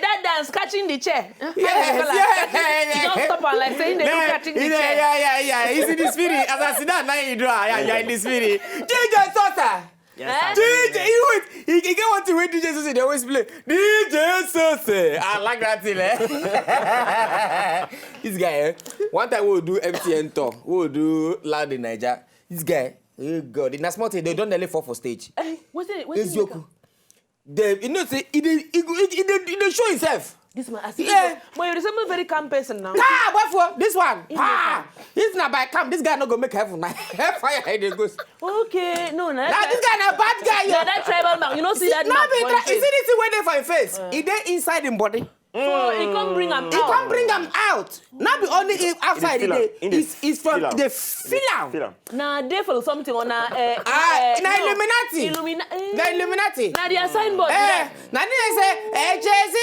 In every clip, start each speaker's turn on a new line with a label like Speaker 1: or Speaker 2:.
Speaker 1: that dance catching the chair.
Speaker 2: Yes.
Speaker 1: Don't stop and like saying they look catching the chair.
Speaker 2: Yeah. He's in the spirit. As I sit down, now you do. Yeah, in the spirit. DJ Sosa.
Speaker 1: Yes,
Speaker 2: DJ, he get what to wait. DJ Sosa, they always play. DJ Sosa. I like that thing, This guy, one time we'll do MTN tour. We'll do Loud in Niger. This guy, oh God, in a small thing, they don't nearly fall for stage.
Speaker 1: What's it?
Speaker 2: It's Yoku. You know, say, he show himself.
Speaker 1: This man, I see.
Speaker 2: Yeah.
Speaker 1: But you resemble very calm person now.
Speaker 2: What for? This one. He's not by camp. This guy not gonna make heaven. Hellfire, he goes.
Speaker 1: Okay, no.
Speaker 2: Now this guy not bad guy.
Speaker 1: Yeah, that tribal mark. You know, see that mark.
Speaker 2: You see this thing waiting for his face. He there inside him body.
Speaker 1: So he can't bring him out.
Speaker 2: He can't bring him out. Not be only outside the day. It's from the film.
Speaker 1: Nah, they follow something on
Speaker 2: Illuminati. The Illuminati.
Speaker 1: Now the signboard.
Speaker 2: Now they say, HSC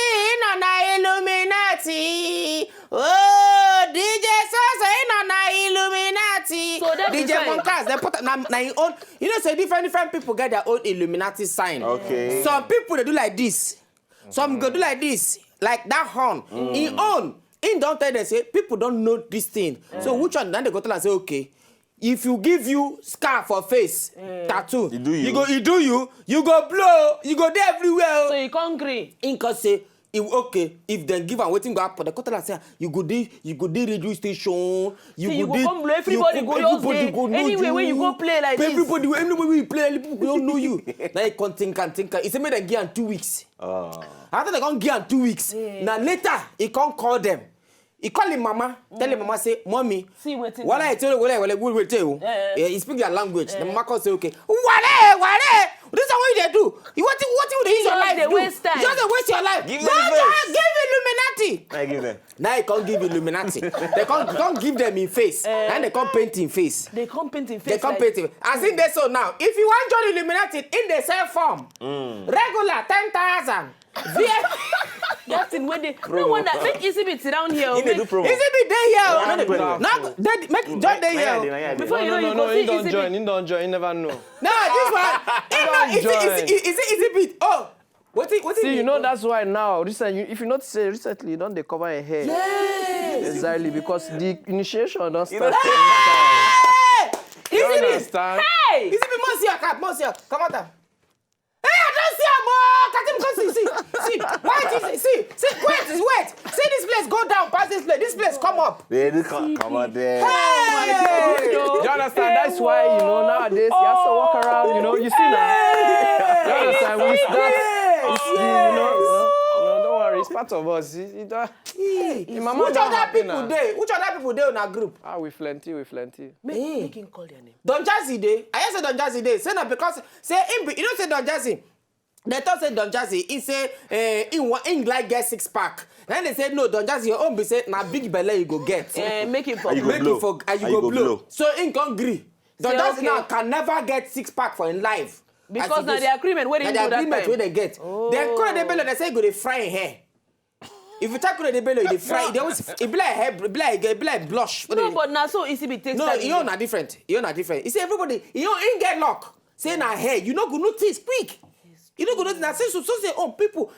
Speaker 2: na Illuminati. Oh, DJ Sosa na Illuminati.
Speaker 1: So that
Speaker 2: DJ Moncas, they put na his own. You know, say different people get their own Illuminati sign.
Speaker 3: Okay.
Speaker 2: Some people they do like this. Some go do like this. Like that horn. In own. In don't tell them, say, people don't know this thing. So which one? Then they go tell and say, okay, if you give you scar for face, tattoo, you go blow, you go there everywhere.
Speaker 1: So you can't agree.
Speaker 2: In cause say, okay, if they give and waiting go up, the tell and say, you go there radio station,
Speaker 1: you go come blow, everybody go know anyway when you go play like this.
Speaker 2: Everybody, anywhere we play, people don't know you. Now you can't think. It's made them give 2 weeks. After they can't give 2 weeks, now later he can't call them. He call him mama, tell him mama say, mommy,
Speaker 1: see what
Speaker 2: I tell you, he speak their language. The mama say, okay, wale, this is what they do. What you use your life?
Speaker 1: Waste time.
Speaker 2: Just waste your life. Give Illuminati.
Speaker 3: I give them.
Speaker 2: Now he can't give Illuminati. They can't give them in face. Now they can't paint in face.
Speaker 1: They can't paint in face.
Speaker 2: They can't paint in face. As in they so now, if you want join Illuminati in the same form, regular 10,000.
Speaker 1: That thing when they no wonder make Easybit sit down here.
Speaker 2: Easybit there here. Now make John there here.
Speaker 1: Before you know you go see Easybit.
Speaker 4: He don't join. He never know.
Speaker 2: No, this one. Is it Easybit? Oh, what is
Speaker 4: See, you know that's why now. If you not say recently, don't they cover your hair?
Speaker 2: Yes.
Speaker 4: Exactly because the initiation don't start.
Speaker 2: You
Speaker 4: understand?
Speaker 1: Hey!
Speaker 2: Easybit, Monsieur, come out. Hey, I don't see a more. See. Why is it? See, wait. See this place go down past this place. This place come up.
Speaker 3: They come out there.
Speaker 2: Hey!
Speaker 4: You understand? That's why, nowadays, you have to walk around, you see now. You understand? We start, don't worry, it's part of us.
Speaker 2: Which other people there in our group?
Speaker 4: We plenty.
Speaker 1: Make him call their name.
Speaker 2: Don Jazzy Day. I hear say Don Jazzy Day. Say no because, say, you don't say Don Jazzy. They thought say Don Jazzy, he say, in like get 6-pack. Then they said, no, Don Jazzy, your own be say, na big belly you go get.
Speaker 1: Make him for
Speaker 3: you go blow.
Speaker 2: So, in can agree. Don Jazzy now can never get 6-pack for in life.
Speaker 1: Because now the agreement, where they do that time.
Speaker 2: The agreement where they get. Then call the belly, they say, go they fry in hair. If you talk to the belly, they fry. They always it be like hair, it be like blush.
Speaker 1: No, but now so Easybit takes.
Speaker 2: No, you're not different. You see, everybody, you ain't get luck. Say na hair, you not go notice quick. You not go notice. Now say so say people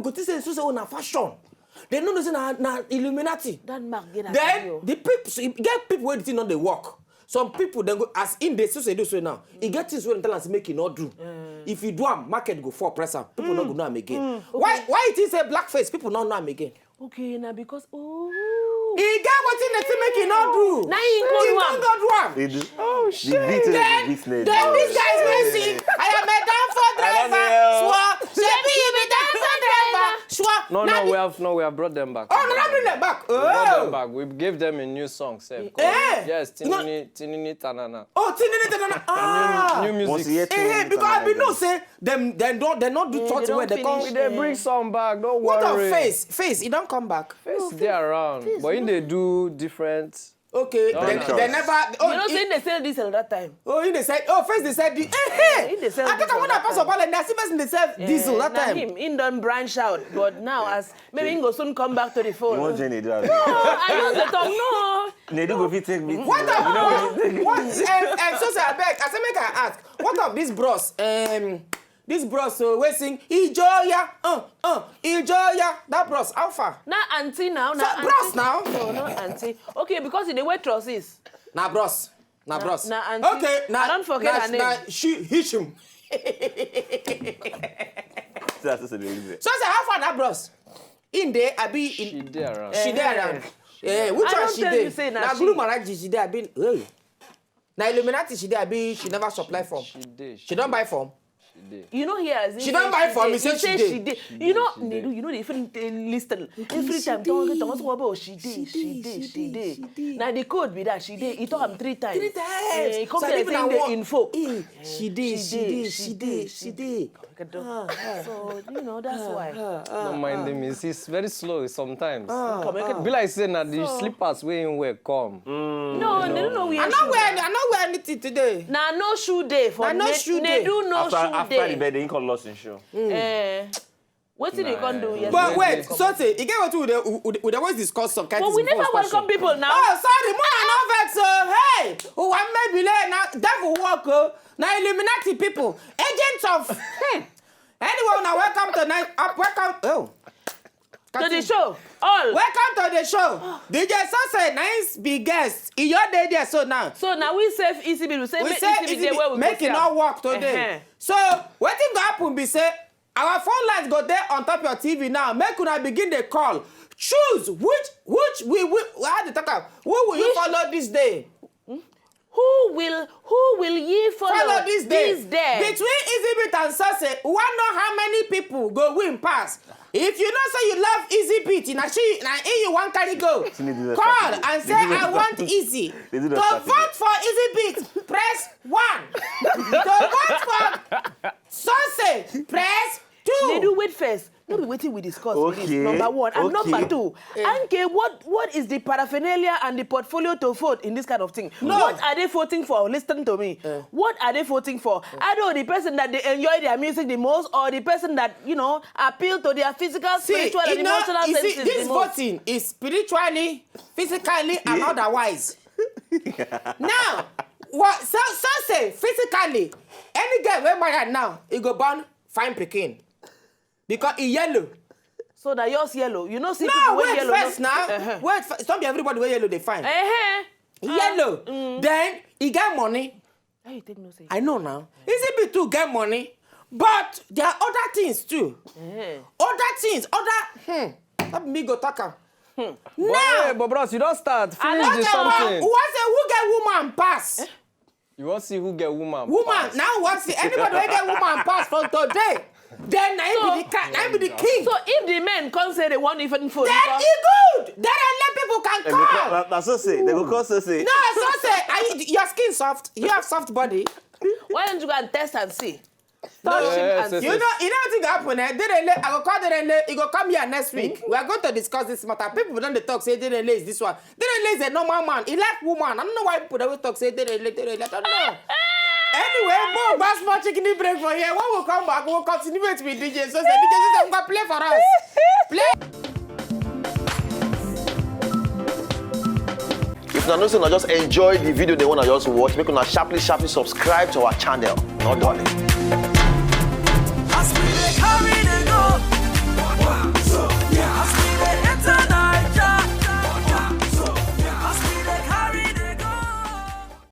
Speaker 2: go to say so say na fashion. They don't know say na Illuminati.
Speaker 1: That mark get.
Speaker 2: Then the people get people where the thing not they work. Some people then go as in the so do so now. He get things when tell us make it not do. If you do am, market go for press up. People not go know am again. Okay. Why it is a blackface? People not know am again.
Speaker 1: Okay, now because
Speaker 2: he get what in the thing make it not do.
Speaker 1: Now he
Speaker 2: don't do am.
Speaker 3: They do.
Speaker 4: Oh shit.
Speaker 2: Then this guy is messing. I am a dancer driver. Shebi you be dancer driver.
Speaker 4: No, we have brought them back.
Speaker 2: Oh, no, not bring them back.
Speaker 4: We brought them back. We gave them a new song, sir. Yes, Tinini Tanana.
Speaker 2: Oh, Tinini Tanana.
Speaker 4: New music.
Speaker 2: Because I be no say them they not do thoughts where they come.
Speaker 4: They bring some back. Don't
Speaker 2: worry. What of face? Face, it don't come back.
Speaker 4: Face they around, but in they do different.
Speaker 2: Okay, they never.
Speaker 1: Oh, you know, saying they sell this at that time.
Speaker 2: Oh, in they said. Oh, first they said. I thought I want to pass up all and I see person they sell diesel that time.
Speaker 1: Him don't branch out, but now as maybe he go soon come back to the phone.
Speaker 3: You want Jenny do?
Speaker 1: No, I use the tongue. No.
Speaker 3: They do go fit take me.
Speaker 2: What? So say I beg. I say make I ask. What of this bros? this bros we sing Ijoya, Ijoya. That bros, how far?
Speaker 1: Now auntie now.
Speaker 2: So, bros now.
Speaker 1: No, not auntie. Okay, because in the way trousers.
Speaker 2: Now bros. Now bros.
Speaker 1: Now auntie.
Speaker 2: Okay, now
Speaker 1: I don't forget her name.
Speaker 2: Now Hishim.
Speaker 3: That's just a little bit.
Speaker 2: So say how far that bros? In there, I be in.
Speaker 4: She there around.
Speaker 2: She there around. Which
Speaker 1: I
Speaker 2: one
Speaker 1: don't
Speaker 2: she
Speaker 1: tell
Speaker 2: there?
Speaker 1: you say na
Speaker 2: Now
Speaker 1: she.
Speaker 2: Blue Maraji she there. I been. Hey. Now Illuminati she there. I be. She never supply form.
Speaker 4: She did.
Speaker 2: She don't buy form.
Speaker 1: You know here as
Speaker 2: She don't buy from me, say she did.
Speaker 1: You know, you know the different listen. Every time don't get about she did. Now the code be that she did. He told him 3 times.
Speaker 2: 3 times.
Speaker 1: He come
Speaker 2: So
Speaker 1: here
Speaker 2: people
Speaker 1: saying
Speaker 2: that
Speaker 1: the
Speaker 2: walk-
Speaker 1: info.
Speaker 2: She did.
Speaker 1: So you know that's why.
Speaker 4: Don't mind him. He's very slow sometimes.
Speaker 1: Come here.
Speaker 4: Be like saying that the slippers way in where come.
Speaker 1: No, they don't know we
Speaker 2: I
Speaker 1: are.
Speaker 2: not wear anything today.
Speaker 1: Now no shoe day for
Speaker 2: Na no shoe day.
Speaker 1: They do no shoe
Speaker 3: After the
Speaker 1: day.
Speaker 3: bed, they call lost in show.
Speaker 1: What did they can do? Yes,
Speaker 2: But wait, so say you get what we always discuss some kind
Speaker 1: but
Speaker 2: of
Speaker 1: we never welcome people now.
Speaker 2: Oh, sorry, more than no vex. Hey, who am maybe now devil walk now Illuminati people, agents of. Anyone now welcome to night. Welcome. Oh.
Speaker 1: To the show. All.
Speaker 2: Welcome to the show. DJ Sose, nice big guest. In your day there, so now.
Speaker 1: So now we save ECB. We say
Speaker 2: We
Speaker 1: make
Speaker 2: say
Speaker 1: ECB there where we
Speaker 2: make
Speaker 1: go
Speaker 2: it
Speaker 1: see
Speaker 2: not
Speaker 1: am.
Speaker 2: work today. So what thing go happen be say our phone lines go there on top your TV now. Make una begin the call. Choose which we how to talk about. Who will you follow this day?
Speaker 1: Who will ye follow
Speaker 2: This day.
Speaker 1: day?
Speaker 2: Between Easybit and Sose, we want know how many people go win pass. If you know say you love Easybit, na you want carry go.
Speaker 3: do that
Speaker 2: Call
Speaker 3: strategy.
Speaker 2: and
Speaker 3: They
Speaker 2: say
Speaker 3: do that
Speaker 2: I want
Speaker 3: strategy.
Speaker 2: easy.
Speaker 3: They do
Speaker 2: To
Speaker 3: that strategy.
Speaker 2: vote for Easybit, press 1. To vote for Sose, press 2.
Speaker 1: They do wait first. No be waiting we discuss with this.
Speaker 3: Okay,
Speaker 1: Number 1 and
Speaker 3: okay.
Speaker 1: number 2. Anke, what is the paraphernalia and the portfolio to vote in this kind of thing?
Speaker 2: No.
Speaker 1: What are they voting for? Listen to me. What are they voting for? Either the person that they enjoy their music the most, or the person that appeal to their physical, spiritual, and emotional
Speaker 2: you
Speaker 1: senses
Speaker 2: see, this
Speaker 1: the most.
Speaker 2: voting is spiritually, physically, and otherwise. Now, what say physically, any girl wey marry now, he go born fine pikin. Because he yellow.
Speaker 1: So that yours yellow. You know, see
Speaker 2: No,
Speaker 1: people
Speaker 2: wait
Speaker 1: wear yellow.
Speaker 2: first now. Wait first. Don't be everybody wear yellow, they fine. Yellow. Then he get money.
Speaker 1: How you take no say?
Speaker 2: I know now. Easybit too get money. But there are other things too. Other things. Let me go talk am. Now,
Speaker 4: But bros, you don't start. Finish
Speaker 1: not
Speaker 4: the
Speaker 1: that one.
Speaker 4: something.
Speaker 2: who say who get woman pass?
Speaker 4: You want to see who get woman?
Speaker 2: Woman,
Speaker 4: pass.
Speaker 2: now what see anybody wey get woman pass from today. Then na him be the king.
Speaker 1: So if the men come say they want even food,
Speaker 2: Then he good. Then let people can
Speaker 3: And they
Speaker 2: call.
Speaker 3: call, that's so say. They go call so say.
Speaker 2: No, so say your skin soft. You have soft body.
Speaker 1: why don't you go and test and see?
Speaker 2: No,
Speaker 1: Touch him
Speaker 4: yes,
Speaker 1: and
Speaker 4: yes,
Speaker 1: see.
Speaker 2: You know what happen? I go call Derele. He go come here next week. We are going to discuss this matter. People don't dey talk say Derele is this one. Derele is a normal man. He like woman. I don't know why people always talk say Derele. I don't know. Anyway, more bass more chicken break for here. When we come back, we'll continue with DJ. So say DJ is going to play for us. Play.
Speaker 5: If una know say una just enjoy the video they wanna just watch, make una sharply subscribe to our channel. Not darling.